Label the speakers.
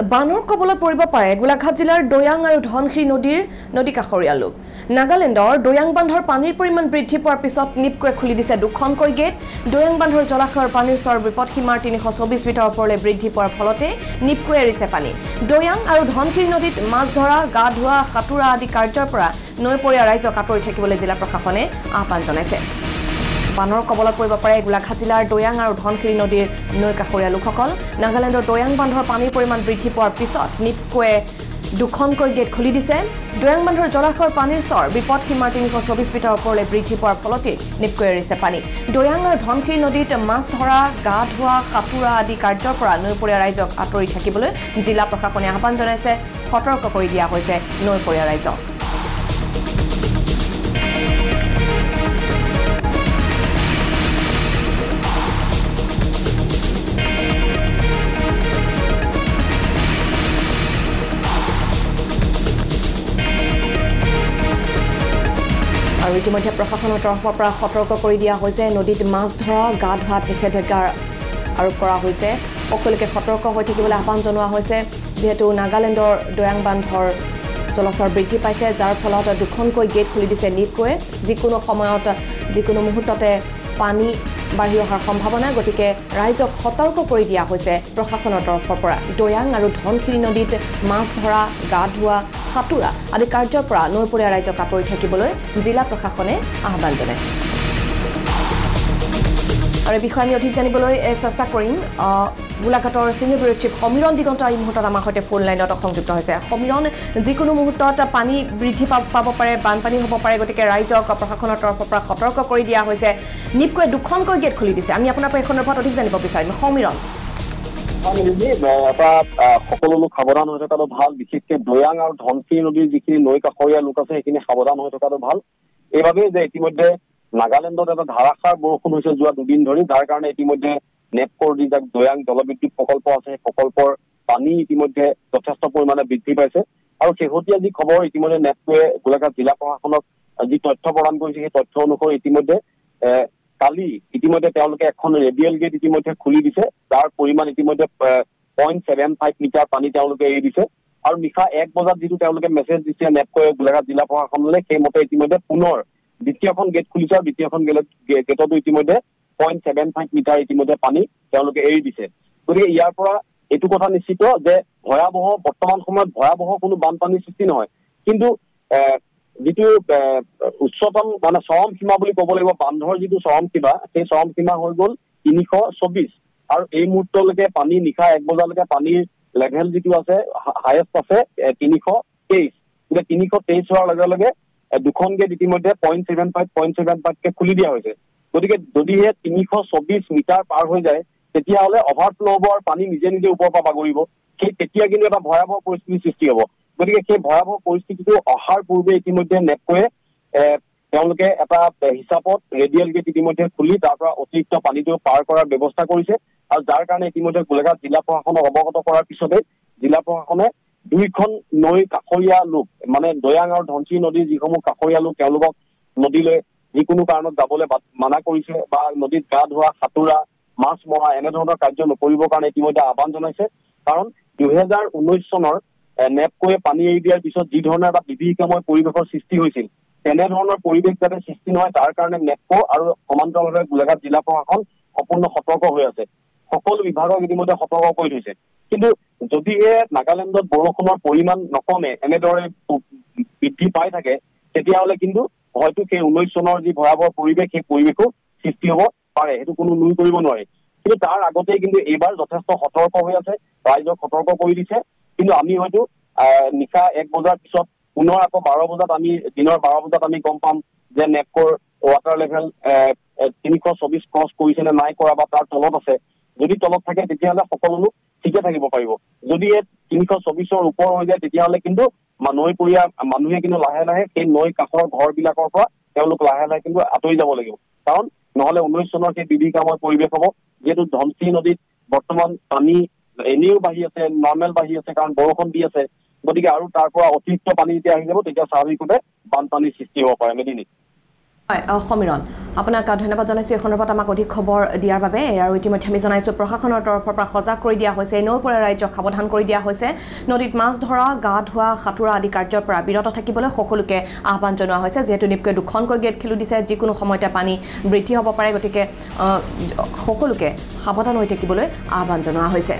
Speaker 1: বানৰ কবলত পৰিব পাৰে গোলাঘাট জিলাৰ দৈয়াং আৰু ধনশিৰি নদী কাষৰীয়া লোক নাগালেণ্ডৰ দৈয়াং বান্ধৰ পানীৰ পৰিমাণ বৃদ্ধি পোৱাৰ পিছত নিপকোৱে খুলি দিছে দুখনকৈ গেট দৈয়াং বান্ধৰ জলাশয়ৰ পানীৰ স্তৰ বিপদসীমাৰ 324 মিটাৰ ওপৰলৈ বৃদ্ধি পোৱাৰ ফলতে নিপকোৱে এৰিছে পানী দৈয়াং আৰু ধনশিৰি নদীত মাছ ধৰা গা ধোৱা সাঁতোৰা আদি কাৰ্যৰ পৰা নৈপৰীয়া ৰাইজক আঁতৰি থাকিবলৈ জিলা প্ৰশাসনে আহ্বান জনাইছে বানৰ কবলত পৰিব পাৰে গোলাঘাট জিলাৰ দৈয়াং আৰু ধনশিৰি নদীৰ নৈ কাষৰীয়া লোকসকল নাগালেণ্ডৰ দৈয়াং বান্ধৰ পানীৰ পৰিমাণ বৃদ্ধি পোৱাৰ পিছত নিপকোৱে দুখনকৈ গেট খুলি দিছে দৈয়াং বান্ধৰ জলাশয়ৰ পানীৰ স্তৰ বিপদসীমাৰ 324 মিটাৰ ওপৰলৈ বৃদ্ধি পোৱাৰ ফলতে নিপকোৱে এৰিছে পানী দৈয়াং আৰু ধনশিৰি নদীত মাছ ধৰা গা ধোৱা সাঁতোৰা আদি কাৰ্যৰ পৰা নৈপৰীয়া ৰাইজক আঁতৰি থাকিবলৈ জিলা প্ৰশাসনে আহ্বান জনাইছে সতৰ্ক কৰি দিয়া হৈছে নৈপৰীয়া ৰাইজক আৰু ইতিমধ্যে প্ৰশাসনৰ তৰফৰ পৰা সতৰ্ক কৰি দিয়া হৈছে নদীত মাছ ধৰা গা ধোৱাত নিষেধাজ্ঞা আৰোপ কৰা হৈছে সকলোকে সতৰ্ক হৈ থাকিবলৈ আহ্বান জনোৱা হৈছে যেহেতু নাগালেণ্ডৰ দৈয়াং বান্ধৰ জলস্তৰ বৃদ্ধি পাইছে যাৰ ফলত দুখনকৈ গেট খুলি দিছে নিপকোৱে যিকোনো সময়ত যিকোনো মুহূৰ্ততে পানী বাঢ়ি অহাৰ সম্ভাৱনা গতিকে ৰাইজক সতৰ্ক কৰি দিয়া হৈছে প্ৰশাসনৰ তৰফৰ পৰা দৈয়াং আৰু ধনশিৰি নদীত মাছ ধৰা গা ধোৱা সাঁতোৰা আদি কাৰ্যৰ পৰা নৈপৰীয়া ৰাইজক আঁতৰি থাকিবলৈ জিলা প্ৰশাসনে আহ্বান জনাইছে আৰু এই বিষয়ে আমি অধিক জানিবলৈ চেষ্টা কৰিম গোলাঘাটৰ চিনিয়ৰ ব্যুৰ চিফ সমীৰণ দিগন্ত এই মুহূৰ্তত আমাৰ সৈতে ফোন লাইনত সংযুক্ত হৈছে সমীৰণ যিকোনো মুহূৰ্তত পানী বৃদ্ধি পাব পাৰে বানপানী হ'ব পাৰে গতিকে ৰাইজক প্ৰশাসনৰ তৰফৰ পৰা সতৰ্ক কৰি দিয়া হৈছে নিপকোৱে দুখনকৈ গেট খুলি দিছে আমি আপোনাৰ পৰা এই সন্দৰ্ভত অধিক জানিব বিচাৰিম সমীৰণ
Speaker 2: সকলো লোক সাৱধান হৈ থকাটো ভাল বিশেষকৈ দৈয়াং আৰু ধনশিৰি নদীৰ যিখিনি নৈ কাষৰীয়া লোক আছে সেইখিনি সাৱধান হৈ থকাটো ভাল এইবাবেই যে ইতিমধ্যে নাগালেণ্ডত এটা ধাৰাসাৰ বৰষুণ হৈছে যোৱা দুদিন ধৰি যাৰ কাৰণে ইতিমধ্যে নেপকৰ যি যাক দৈয়াং জলবিদ্যুৎ প্ৰকল্প আছে প্ৰকল্পৰ পানী ইতিমধ্যে যথেষ্ট পৰিমাণে বৃদ্ধি পাইছে আৰু শেহতীয়া যি খবৰ ইতিমধ্যে নেপকোৱে গোলাঘাট জিলা প্ৰশাসনক যি তথ্য প্ৰদান কৰিছে সেই তথ্য অনুসৰি ইতিমধ্যে কালি ইতিমধ্যে তেওঁলোকে এখন ৰেডিয়েল গেট ইতিমধ্যে খুলি দিছে যাৰ পৰিমাণ ইতিমধ্যে 0.75 মিটাৰ পানী তেওঁলোকে এৰি দিছে আৰু নিশা 1 বজাত যিটো তেওঁলোকে মেছেজ দিছে নেপকোৱে গোলাঘাট জিলা প্ৰশাসনলৈ সেইমতে ইতিমধ্যে পুনৰ দ্বিতীয়খন গেট খুলিছে আৰু দ্বিতীয়খন গেটতো ইতিমধ্যে 0.75 মিটাৰ ইতিমধ্যে পানী তেওঁলোকে এৰি দিছে গতিকে ইয়াৰ পৰা এইটো কথা নিশ্চিত যে বৰ্তমান সময়ত ভয়াৱহ কোনো বানপানীৰ সৃষ্টি নহয় কিন্তু যিটো উচ্চতম মানে চৰম সীমা বুলি ক'ব লাগিব বান্ধৰ যিটো চৰম সীমা সেই চৰম সীমা হৈ গ'ল 324 আৰু এই মুহূৰ্তলৈকে পানী নিশা 1 বজালৈকে পানীৰ লেভেল যিটো আছে হাইয়েষ্ট আছে 323 গতিকে 323 হোৱাৰ লগে লগে দুখন গেট ইতিমধ্যে 0.75 কে খুলি দিয়া হৈছে গতিকে যদিহে 324 মিটাৰ পাৰ হৈ যায় তেতিয়াহ'লে অভাৰফ্ল' হ'ব আৰু পানী নিজে নিজে ওপৰৰ পৰা বাগৰিব সেই তেতিয়া কিন্তু এটা ভয়াৱহ পৰিস্থিতিৰ সৃষ্টি হ'ব গতিকে সেই ভয়াৱহ পৰিস্থিতিটো অহাৰ পূৰ্বে ইতিমধ্যে নেপকোৱে তেওঁলোকে এটা হিচাপত ৰেডিয়েল গেট ইতিমধ্যে খুলি তাৰ পৰা অতিৰিক্ত পানীটো পাৰ কৰাৰ ব্যৱস্থা কৰিছে আৰু যাৰ কাৰণে ইতিমধ্যে গোলাঘাট জিলা প্ৰশাসনক অৱগত কৰাৰ পিছতে জিলা প্ৰশাসনে দুইখন নৈ কাষৰীয়া লোক মানে দৈয়াং আৰু ধনশিৰি নদীৰ যিসমূহ কাষৰীয়া লোক তেওঁলোকক নদীলৈ যিকোনো কাৰণত যাবলৈ মানা কৰিছে বা নদীত গা ধোৱা সাঁতোৰা মাছ মৰা এনেধৰণৰ কাৰ্য নকৰিবৰ কাৰণে ইতিমধ্যে আহ্বান জনাইছে কাৰণ 2019 চনৰ নেপকোৱে পানী এৰি দিয়াৰ পিছত যি ধৰণৰ এটা বিভীষিকাময় পৰিৱেশৰ সৃষ্টি হৈছিল তেনেধৰণৰ পৰিৱেশ যাতে সৃষ্টি নহয় তাৰ কাৰণে নেপকো আৰু সমান্তৰালভাৱে গোলাঘাট জিলা প্ৰশাসন সম্পূৰ্ণ সতৰ্ক হৈ আছে সকলো বিভাগক ইতিমধ্যে সতৰ্ক কৰি থৈছে কিন্তু যদিহে নাগালেণ্ডত বৰষুণৰ পৰিমাণ নকমে এনেদৰে বৃদ্ধি পাই থাকে তেতিয়াহ'লে কিন্তু হয়তো সেই 19 চনৰ যি ভয়াৱহ পৰিৱেশ সেই পৰিৱেশো সৃষ্টি হ'ব পাৰে সেইটো কোনো নুই কৰিব নোৱাৰে কিন্তু তাৰ আগতেই কিন্তু এইবাৰ যথেষ্ট সতৰ্ক হৈ আছে ৰাইজক সতৰ্ক কৰি দিছে কিন্তু আমি হয়তো নিশা 1 বজাৰ পিছত পুনৰ আকৌ 12 বজাত আমি দিনৰ 12 বজাত আমি গম পাম যে নেপকৰ ৱাটাৰ লেভেল 324 ক্ৰছ কৰিছে নে নাই কৰা বা তাৰ তলত আছে যদি তলত থাকে তেতিয়াহ'লে সকলো লোক ঠিকে থাকিব পাৰিব যদি 324ৰ ওপৰ হৈ যায় তেতিয়াহ'লে কিন্তু নৈপৰীয়া মানুহে কিন্তু লাহে লাহে সেই নৈ কাষৰ ঘৰবিলাকৰ পৰা তেওঁলোক লাহে লাহে কিন্তু আঁতৰি যাব লাগিব কাৰণ নহ'লে 19 চনৰ সেই বিভীষিকাময় পৰিৱেশ হ'ব যেহেতু ধনশিৰি নদীত বৰ্তমান পানী এনেও বাঢ়ি আছে নৰ্মেল বাঢ়ি আছে কাৰণ বৰষুণ দি আছে গতিকে আৰু তাৰ পৰা অতিৰিক্ত পানী যেতিয়া আহি যাব তেতিয়া স্বাভাৱিকভাৱে বানপানীৰ সৃষ্টি হ'ব পাৰে মেদিনী
Speaker 1: সমীৰণ আপোনাক ধন্যবাদ জনাইছোঁ এই সন্দৰ্ভত আমাক অধিক খবৰ দিয়াৰ বাবে আৰু ইতিমধ্যে আমি জনাইছোঁ প্ৰশাসনৰ তৰফৰ পৰা সজাগ কৰি দিয়া হৈছে নৈৰ পৰা ৰাইজক সাৱধান কৰি দিয়া হৈছে নদীত মাছ ধৰা গা ধোৱা সাঁতোৰা আদি কাৰ্যৰ পৰা বিৰত থাকিবলৈ সকলোকে আহ্বান জনোৱা হৈছে যিহেতু নিপকৈ দুখনকৈ গেট খুলি দিছে যিকোনো সময়তে পানী বৃদ্ধি হ'ব পাৰে গতিকে সকলোকে সাৱধান হৈ থাকিবলৈ আহ্বান জনোৱা হৈছে